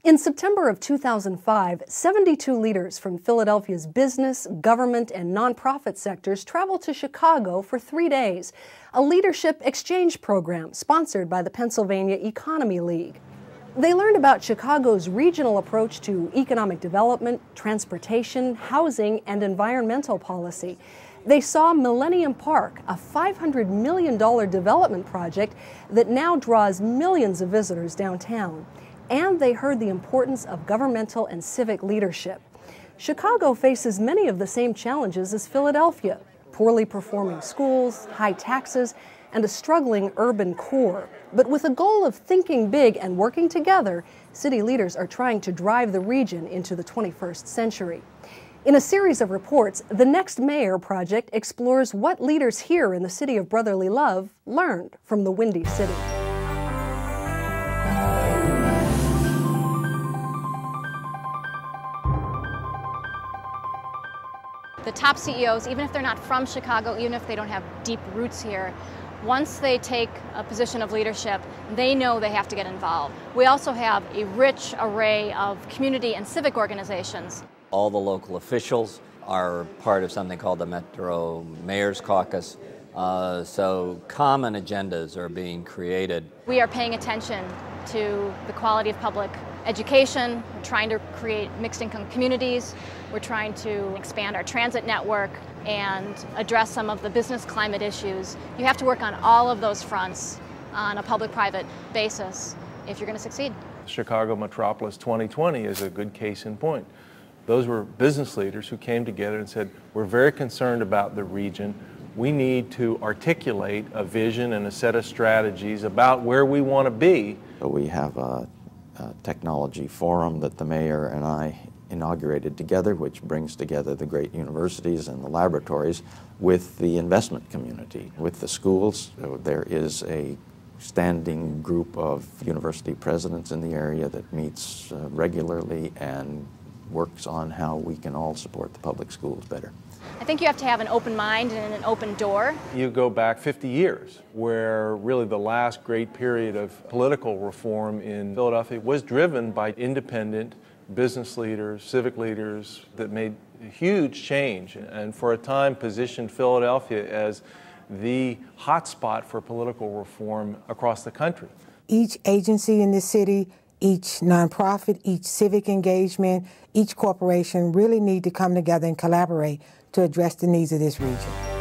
In September of 2005, 72 leaders from Philadelphia's business, government, and nonprofit sectors traveled to Chicago for 3 days, a leadership exchange program sponsored by the Pennsylvania Economy League. They learned about Chicago's regional approach to economic development, transportation, housing, and environmental policy. They saw Millennium Park, a $500 million development project that now draws millions of visitors downtown. And they heard the importance of governmental and civic leadership. Chicago faces many of the same challenges as Philadelphia: poorly performing schools, high taxes, and a struggling urban core. But with a goal of thinking big and working together, city leaders are trying to drive the region into the 21st century. In a series of reports, the Next Mayor project explores what leaders here in the city of brotherly love learned from the Windy City. The top CEOs, even if they're not from Chicago, even if they don't have deep roots here, once they take a position of leadership, they know they have to get involved. We also have a rich array of community and civic organizations. All the local officials are part of something called the Metro Mayor's Caucus, so common agendas are being created. We are paying attention to the quality of public education. We're trying to create mixed-income communities. We're trying to expand our transit network and address some of the business climate issues. You have to work on all of those fronts on a public-private basis if you're going to succeed. Chicago Metropolis 2020 is a good case in point. Those were business leaders who came together and said, we're very concerned about the region. We need to articulate a vision and a set of strategies about where we want to be. We have a technology forum that the mayor and I inaugurated together, which brings together the great universities and the laboratories with the investment community, with the schools. There is a standing group of university presidents in the area that meets regularly and works on how we can all support the public schools better. I think you have to have an open mind and an open door. You go back 50 years, where really the last great period of political reform in Philadelphia was driven by independent business leaders, civic leaders that made a huge change and for a time positioned Philadelphia as the hotspot for political reform across the country. Each agency in this city, each nonprofit, each civic engagement, each corporation really need to come together and collaborate to address the needs of this region.